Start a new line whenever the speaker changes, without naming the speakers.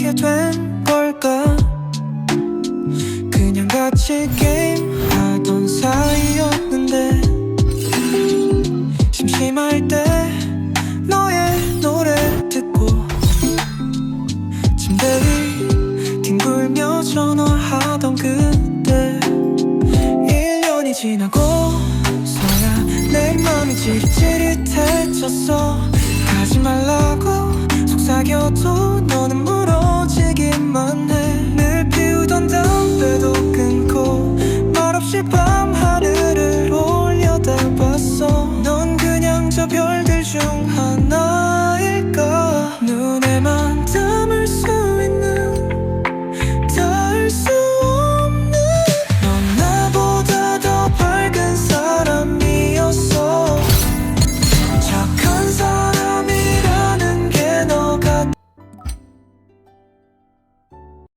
하게 된 걸까? 그냥 같이 게임하던 사이였는데 심심할 때 너의 노래 듣고 침대 위 뒹굴며 전화하던 그때 1년이 지나고서야 내 맘이 찌릿찌릿해졌어. 가지 말라고 속삭여도